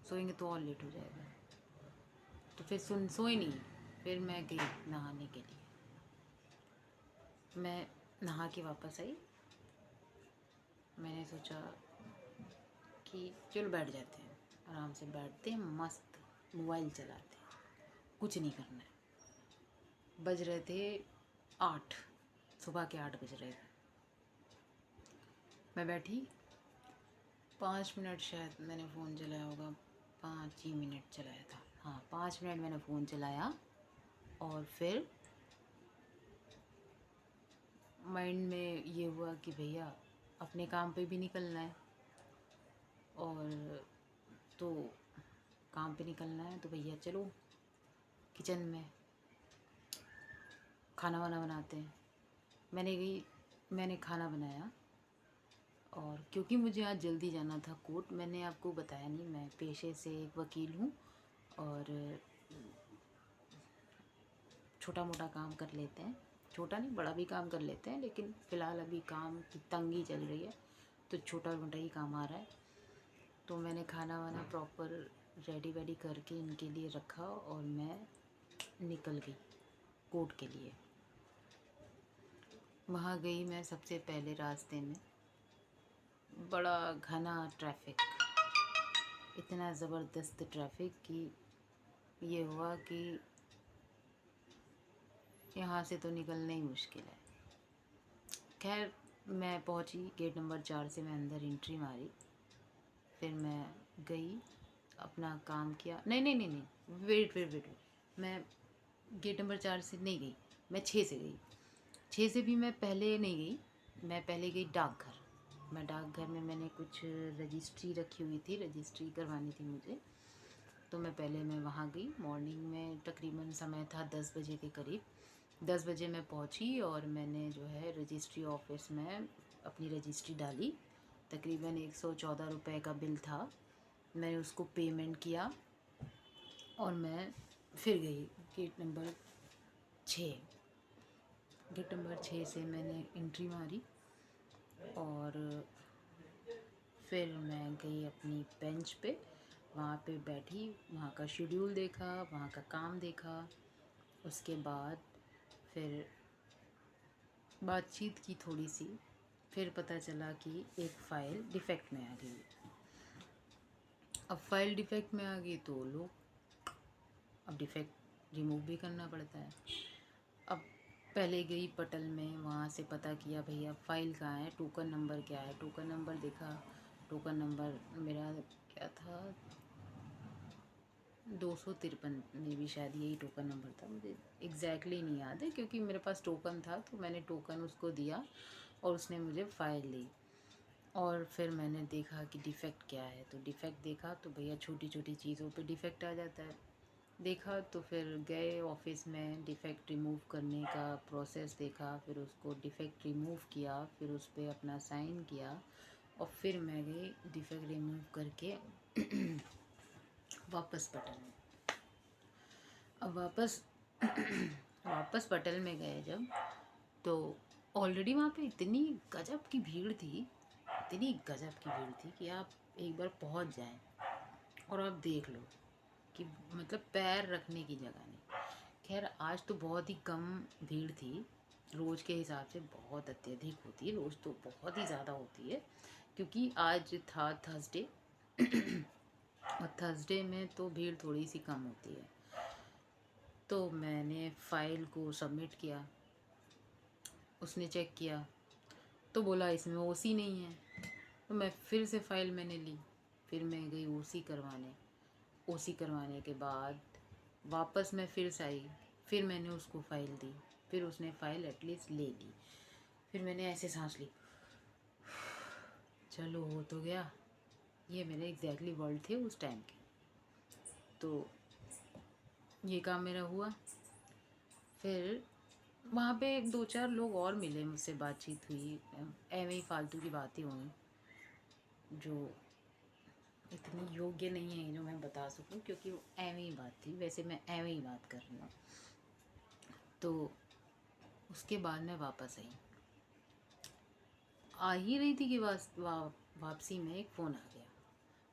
सोएंगे तो और लेट हो जाएगा। तो फिर सोई नहीं। फिर मैं गई नहाने के लिए। मैं नहा के वापस आई। मैंने सोचा कि चलो बैठ जाते हैं, आराम से बैठते हैं, मस्त मोबाइल चलाते हैं, कुछ नहीं करना है। बज रहे थे 8, सुबह के 8 बज रहे थे। मैं बैठी 5 मिनट, शायद मैंने फ़ोन चलाया होगा, 5 ही मिनट चलाया था, हाँ 5 मिनट मैंने फ़ोन चलाया। और फिर माइंड में ये हुआ कि भैया अपने काम पे भी निकलना है, और तो काम पे निकलना है तो भैया चलो किचन में खाना वाना बनाते हैं। मैंने खाना बनाया। और क्योंकि मुझे आज जल्दी जाना था कोर्ट, मैंने आपको बताया नहीं, मैं पेशे से एक वकील हूँ, और छोटा मोटा काम कर लेते हैं, छोटा नहीं बड़ा भी काम कर लेते हैं, लेकिन फ़िलहाल अभी काम की तंगी चल रही है तो छोटा मोटा ही काम आ रहा है। तो मैंने खाना वाना प्रॉपर रेडी वेडी करके इनके लिए रखा, और मैं निकल गई कोर्ट के लिए। वहाँ गई मैं, सबसे पहले रास्ते में बड़ा घना ट्रैफिक, इतना ज़बरदस्त ट्रैफिक कि ये हुआ कि यहाँ से तो निकलना ही मुश्किल है। खैर मैं पहुँची गेट नंबर 4 से, मैं अंदर एंट्री मारी। फिर मैं गई, अपना काम किया। नहीं, वेट, मैं गेट नंबर 4 से नहीं गई, मैं 6 से गई। 6 से भी मैं पहले नहीं गई, मैं पहले गई डाकघर। मैं डाकघर में मैंने कुछ रजिस्ट्री रखी हुई थी, रजिस्ट्री करवानी थी मुझे, तो मैं वहाँ गई। मॉर्निंग में तकरीबन समय था 10 बजे के करीब। 10 बजे मैं पहुँची, और मैंने जो है रजिस्ट्री ऑफिस में अपनी रजिस्ट्री डाली। तकरीबन 114 रुपये का बिल था। मैंने उसको पेमेंट किया, और मैं फिर गई गेट नंबर 6। गेट नंबर 6 से मैंने एंट्री मारी, और फिर मैं गई अपनी बेंच पे, वहाँ पे बैठी, वहाँ का शेड्यूल देखा, वहाँ का काम देखा। उसके बाद फिर बातचीत की थोड़ी सी, फिर पता चला कि एक फ़ाइल डिफेक्ट में आ गई। अब फाइल डिफेक्ट में आ गई तो लोग, अब डिफेक्ट रिमूव भी करना पड़ता है। अब पहले गई पटल में, वहाँ से पता किया भैया फ़ाइल कहाँ है, टोकन नंबर क्या है, टोकन नंबर देखा, टोकन नंबर मेरा क्या था 253 में भी शायद यही टोकन नंबर था, मुझे एग्जैक्टली नहीं याद है क्योंकि मेरे पास टोकन था तो मैंने टोकन उसको दिया और उसने मुझे फ़ाइल दी। और फिर मैंने देखा कि डिफ़ेक्ट क्या है, तो डिफ़ेक्ट देखा तो भैया छोटी छोटी चीज़ों पे डिफ़ेक्ट आ जाता है। देखा तो फिर गए ऑफिस में, डिफ़ेक्ट रिमूव करने का प्रोसेस देखा, फिर उसको डिफ़ेक्ट रिमूव किया, फिर उस पर अपना साइन किया और फिर मैं गई डिफ़ेक्ट रिमूव करके वापस पटल में। अब वापस पटल में गए जब, तो ऑलरेडी वहाँ पे इतनी गजब की भीड़ थी, इतनी गजब की भीड़ थी कि आप एक बार पहुँच जाएं और आप देख लो कि मतलब पैर रखने की जगह नहीं। खैर आज तो बहुत ही कम भीड़ थी, रोज़ के हिसाब से बहुत अत्यधिक होती है, रोज़ तो बहुत ही ज़्यादा होती है क्योंकि आज था थर्सडे और थर्सडे में तो भीड़ थोड़ी सी कम होती है। तो मैंने फ़ाइल को सबमिट किया, उसने चेक किया तो बोला इसमें ओसी नहीं है। तो मैं फिर से फ़ाइल मैंने ली, फिर मैं गई ओसी करवाने। ओसी करवाने के बाद वापस मैं फिर से आई, फिर मैंने उसको फ़ाइल दी, फिर उसने फ़ाइल एटलीस्ट ले ली। फिर मैंने ऐसे सांस ली, चलो हो तो गया। ये मेरे एग्जैक्टली वर्ड थे उस टाइम के। तो ये काम मेरा हुआ। फिर वहाँ पे 2-4 लोग और मिले, मुझसे बातचीत हुई, ऐਵੇਂ ही फालतू की बातें हुई जो इतनी योग्य नहीं है जो मैं बता सकूं, क्योंकि वो ऐਵੇਂ ही बात थी, वैसे मैं ऐਵੇਂ ही बात कर रही हूँ। तो उसके बाद मैं वापस आई, आ ही रही थी कि वापसी में एक फ़ोन आ गया,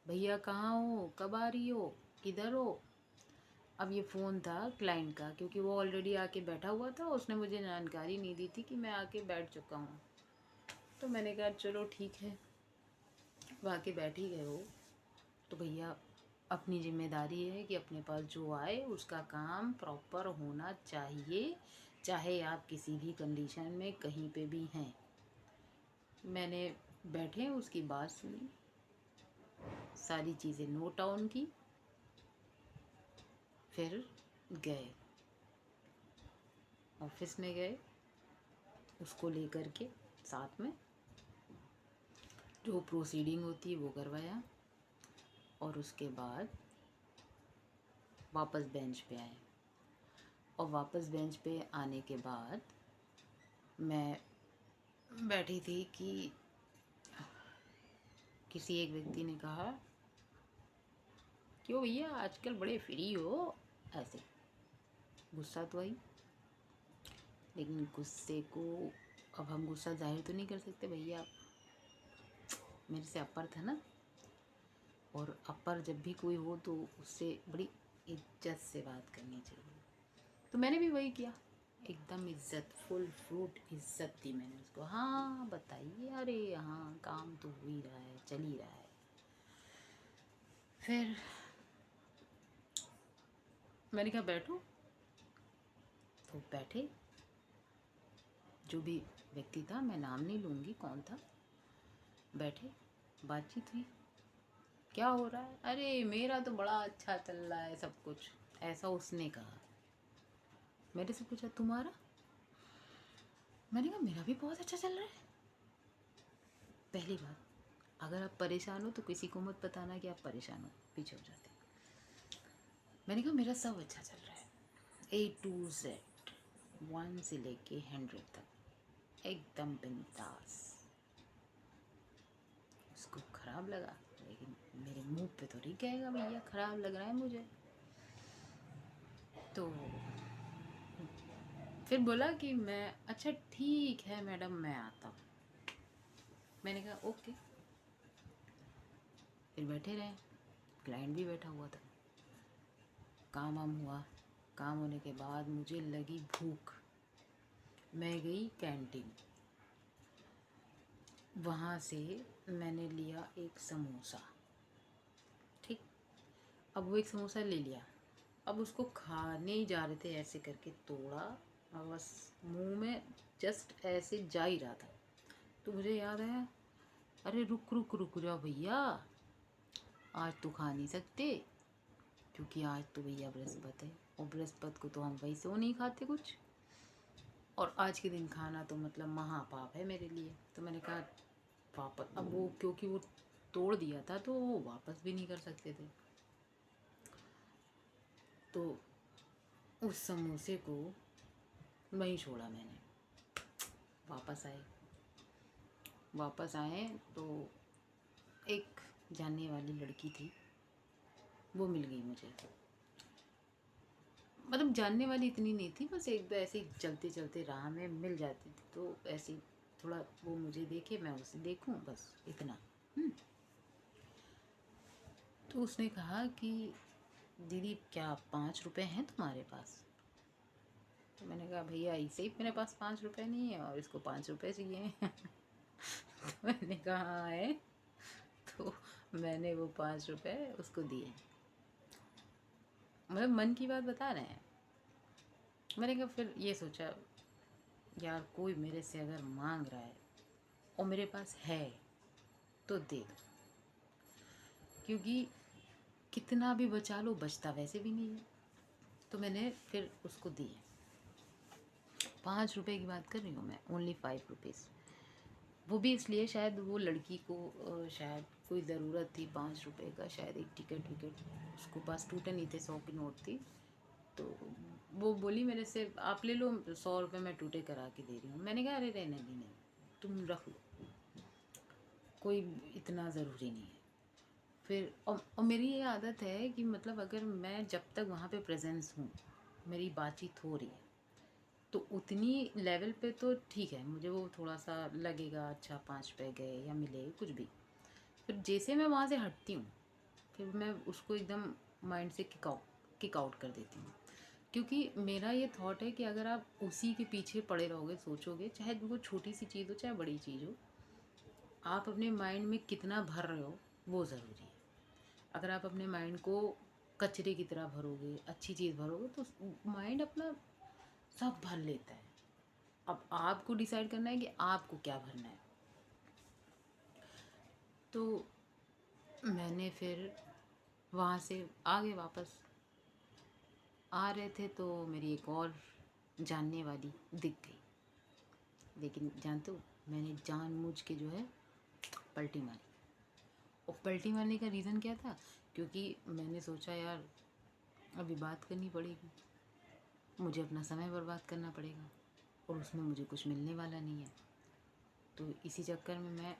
भैया कहाँ हो, कब आ रही हो, किधर हो। अब ये फ़ोन था क्लाइंट का, क्योंकि वो ऑलरेडी आके बैठा हुआ था, उसने मुझे जानकारी नहीं दी थी कि मैं आके बैठ चुका हूँ। तो मैंने कहा चलो ठीक है, वो आके बैठ ही गए हो तो भैया अपनी जिम्मेदारी है कि अपने पास जो आए उसका काम प्रॉपर होना चाहिए, चाहे आप किसी भी कंडीशन में कहीं पे भी हैं। मैंने बैठे उसकी बात सुनी, सारी चीज़ें नोट डाउन की, फिर गए ऑफिस में गए, उसको लेकर के साथ में जो प्रोसीडिंग होती है वो करवाया और उसके बाद वापस बेंच पे आए। और वापस बेंच पे आने के बाद मैं बैठी थी कि किसी एक व्यक्ति ने कहा, क्यों भैया आजकल बड़े फ्री हो, ऐसे। गुस्सा तो आई, लेकिन गुस्से को अब हम गुस्सा जाहिर तो नहीं कर सकते, भैया मेरे से अपर था ना, और अपर जब भी कोई हो तो उससे बड़ी इज्जत से बात करनी चाहिए। तो मैंने भी वही किया, एकदम इज्जत, फुल फ्रूट इज्जत दी मैंने उसको। हाँ बताइए, अरे हाँ काम तो हो ही रहा है, चल ही रहा है। फिर मैंने कहा बैठो, तो बैठे। जो भी व्यक्ति था, मैं नाम नहीं लूँगी कौन था, बैठे, बातचीत हुई, क्या हो रहा है, अरे मेरा तो बड़ा अच्छा चल रहा है सब कुछ, ऐसा उसने कहा। मेरे से पूछा तुम्हारा, मैंने कहा मेरा भी बहुत अच्छा चल रहा है। पहली बात, अगर आप परेशान हो तो किसी को मत बताना कि आप परेशान हो, पीछे हो जाते। मैंने कहा मेरा सब अच्छा चल रहा है, A to Z, 1 से लेके 100 तक एकदम बिंदास। उसको ख़राब लगा, लेकिन मेरे मुंह पे तो नहीं कहेगा भैया ख़राब लग रहा है मुझे। तो फिर बोला कि मैं, अच्छा ठीक है मैडम मैं आता हूँ। मैंने कहा ओके। फिर बैठे रहे, क्लाइंट भी बैठा हुआ था। काम वाम हुआ, काम होने के बाद मुझे लगी भूख। मैं गई कैंटीन, वहाँ से मैंने लिया एक समोसा। ठीक, अब वो एक समोसा ले लिया, अब उसको खाने ही जा रहे थे, ऐसे करके तोड़ा और बस मुंह में जस्ट ऐसे जा ही रहा था, तो मुझे याद आया, अरे रुक रुक रुक जाओ भैया, आज तो खा नहीं सकते, क्योंकि आज तो भैया बृहस्पति है, और बृहस्पति को तो हम वैसे वो नहीं खाते कुछ, और आज के दिन खाना तो मतलब महापाप है मेरे लिए। तो मैंने कहा वापस, अब वो क्योंकि वो तोड़ दिया था तो वो वापस भी नहीं कर सकते थे, तो उस समोसे को वहीं छोड़ा मैंने। वापस आए तो एक जानने वाली लड़की थी, वो मिल गई मुझे। मतलब जानने वाली इतनी नहीं थी, बस एक बार ऐसे ही चलते चलते राह में मिल जाती थी, तो ऐसे थोड़ा वो मुझे देखे, मैं उसे देखूं, बस इतना। तो उसने कहा कि दीदी क्या 5 रुपए हैं तुम्हारे पास? तो मैंने कहा भैया ऐसे ही मेरे पास 5 रुपए नहीं है, और इसको 5 रुपए चाहिए। तो मैंने कहा हाँ है, तो मैंने वो 5 रुपए उसको दिए। मतलब मन की बात बता रहे हैं। मैंने कहा, फिर ये सोचा, यार कोई मेरे से अगर मांग रहा है और मेरे पास है तो दे दो, क्योंकि कितना भी बचा लो बचता वैसे भी नहीं है। तो मैंने फिर उसको दिए। 5 रुपए की बात कर रही हूँ मैं, ओनली 5 रुपीज़। वो भी इसलिए, शायद वो लड़की को शायद कोई ज़रूरत थी 5 रुपए का, शायद एक टिकट विकेट उसको पास टूटे नहीं थे, 100 की नोट थी। तो वो बोली मेरे से, आप ले लो, 100 रुपये मैं टूटे करा के दे रही हूँ। मैंने कहा अरे रहने दी, नहीं तुम रख लो, कोई इतना ज़रूरी नहीं है। फिर और मेरी ये आदत है कि मतलब अगर मैं जब तक वहाँ पे प्रेजेंस हूँ, मेरी बातचीत हो रही है, तो उतनी लेवल पे तो ठीक है, मुझे वो थोड़ा सा लगेगा, अच्छा 5 रुपए गए या मिले कुछ भी। फिर जैसे मैं वहाँ से हटती हूँ, फिर मैं उसको एकदम माइंड से किक आउट कर देती हूँ, क्योंकि मेरा ये थॉट है कि अगर आप उसी के पीछे पड़े रहोगे, सोचोगे, चाहे वो छोटी सी चीज़ हो चाहे बड़ी चीज़ हो, आप अपने माइंड में कितना भर रहे हो वो ज़रूरी है। अगर आप अपने माइंड को कचरे की तरह भरोगे, अच्छी चीज़ भरोगे, तो माइंड अपना सब भर लेता है। अब आपको डिसाइड करना है कि आपको क्या भरना है। तो मैंने फिर वहाँ से आगे वापस आ रहे थे, तो मेरी एक और जानने वाली दिख गई, लेकिन जानते हो मैंने जानबूझ के जो है पलटी मारी। और पलटी मारने का रीज़न क्या था, क्योंकि मैंने सोचा यार अभी बात करनी पड़ेगी, मुझे अपना समय बर्बाद करना पड़ेगा, और उसमें मुझे कुछ मिलने वाला नहीं है। तो इसी चक्कर में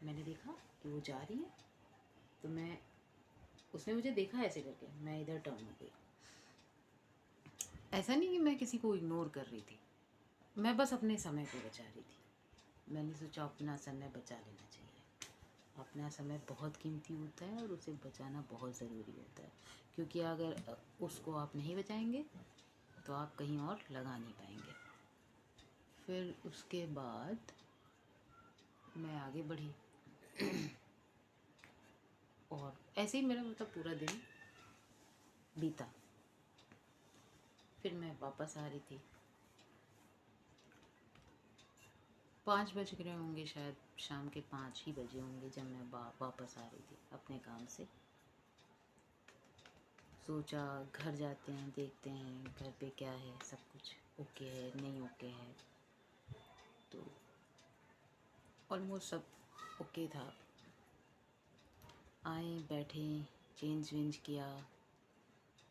मैंने देखा कि वो जा रही है, तो उसने मुझे देखा ऐसे करके, मैं इधर टर्न हो गई। ऐसा नहीं कि मैं किसी को इग्नोर कर रही थी, मैं बस अपने समय को बचा रही थी। मैंने सोचा अपना समय बचा लेना चाहिए। अपना समय बहुत कीमती होता है और उसे बचाना बहुत ज़रूरी होता है, क्योंकि अगर उसको आप नहीं बचाएंगे तो आप कहीं और लगा नहीं पाएंगे। फिर उसके बाद मैं आगे बढ़ी और ऐसे ही मेरा मतलब पूरा दिन बीता। फिर मैं वापस आ रही थी, 5 बज गए होंगे, शायद शाम के 5 ही बजे होंगे जब मैं वापस आ रही थी अपने काम से। सोचा घर जाते हैं, देखते हैं घर पे क्या है, सब कुछ ओके है नहीं ओके है। तो ऑलमोस्ट सब ओके था। आए बैठे, चेंज वेंज किया,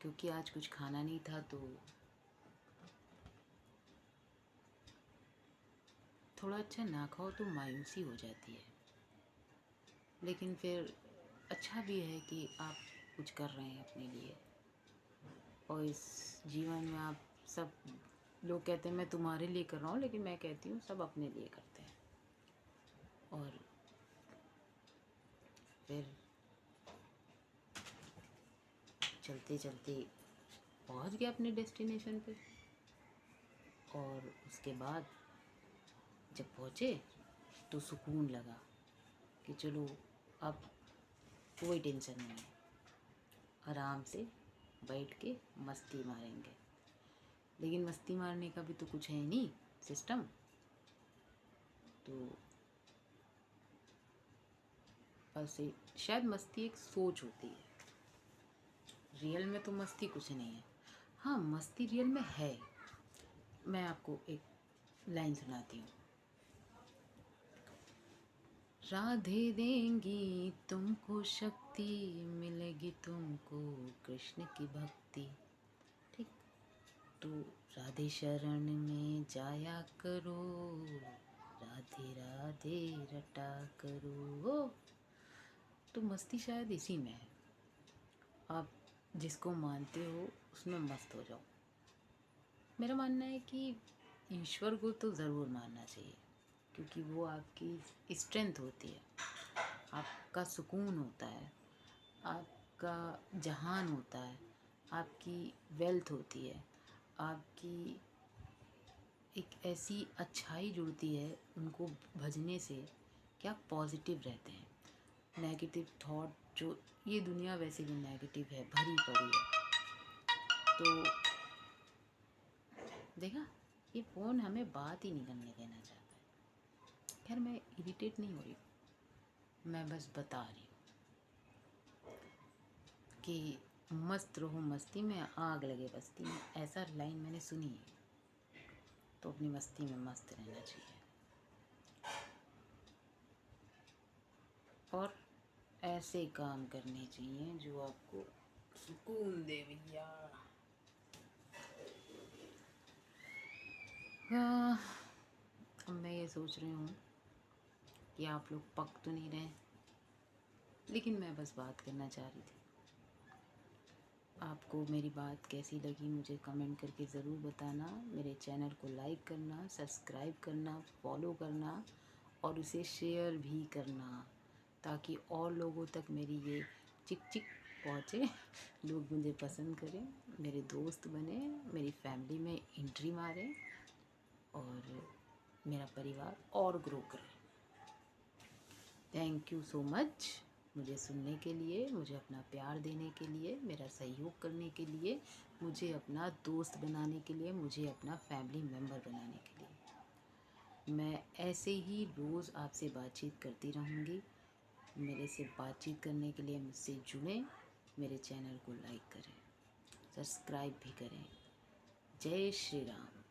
क्योंकि आज कुछ खाना नहीं था, तो थोड़ा अच्छा ना खाओ तो मायूसी हो जाती है। लेकिन फिर अच्छा भी है कि आप कुछ कर रहे हैं अपने लिए, और इस जीवन में आप सब लोग कहते हैं मैं तुम्हारे लिए कर रहा हूँ, लेकिन मैं कहती हूँ सब अपने लिए करते हैं। और फिर चलते चलते पहुंच गए अपने डेस्टिनेशन पे। और उसके बाद जब पहुँचे तो सुकून लगा कि चलो अब कोई टेंशन नहीं है, आराम से बैठ के मस्ती मारेंगे। लेकिन मस्ती मारने का भी तो कुछ है नहीं सिस्टम। तो बस शायद मस्ती एक सोच होती है, रियल में तो मस्ती कुछ नहीं है। हाँ, मस्ती रियल में है। मैं आपको एक लाइन सुनाती हूँ। राधे देंगी तुमको शक्ति, मिलेगी तुमको कृष्ण की भक्ति। ठीक, तो राधे शरण में जाया करो, राधे राधे रटा करो। तो मस्ती शायद इसी में है। आप जिसको मानते हो उसमें मस्त हो जाओ। मेरा मानना है कि ईश्वर को तो ज़रूर मानना चाहिए, क्योंकि वो आपकी स्ट्रेंथ होती है, आपका सुकून होता है, आपका जहान होता है, आपकी वेल्थ होती है, आपकी एक ऐसी अच्छाई जुड़ती है उनको भजने से कि आप पॉजिटिव रहते हैं। नेगेटिव थॉट जो ये दुनिया वैसे भी नेगेटिव है, भरी पड़ी है। तो देखा, ये फ़ोन हमें बात ही नहीं करने देना चाहता है। खैर, मैं इरिटेट नहीं हो रही, मैं बस बता रही हूँ कि मस्त रहो मस्ती में, आग लगे बस्ती में। ऐसा लाइन मैंने सुनी है। तो अपनी मस्ती में मस्त रहना चाहिए और ऐसे काम करने चाहिए जो आपको सुकून दे भैया। अब मैं ये सोच रही हूँ कि आप लोग पक तो नहीं रहे, लेकिन मैं बस बात करना चाह रही थी। आपको मेरी बात कैसी लगी मुझे कमेंट करके ज़रूर बताना। मेरे चैनल को लाइक करना, सब्सक्राइब करना, फॉलो करना और उसे शेयर भी करना, ताकि और लोगों तक मेरी ये चिक चिक पहुँचे, लोग मुझे पसंद करें, मेरे दोस्त बने, मेरी फैमिली में एंट्री मारें और मेरा परिवार और ग्रो करे। थैंक यू सो मच मुझे सुनने के लिए, मुझे अपना प्यार देने के लिए, मेरा सहयोग करने के लिए, मुझे अपना दोस्त बनाने के लिए, मुझे अपना फैमिली मेम्बर बनाने के लिए। मैं ऐसे ही रोज़ आपसे बातचीत करती रहूँगी। मेरे से बातचीत करने के लिए मुझसे जुड़ें, मेरे चैनल को लाइक करें, सब्सक्राइब भी करें। जय श्री राम।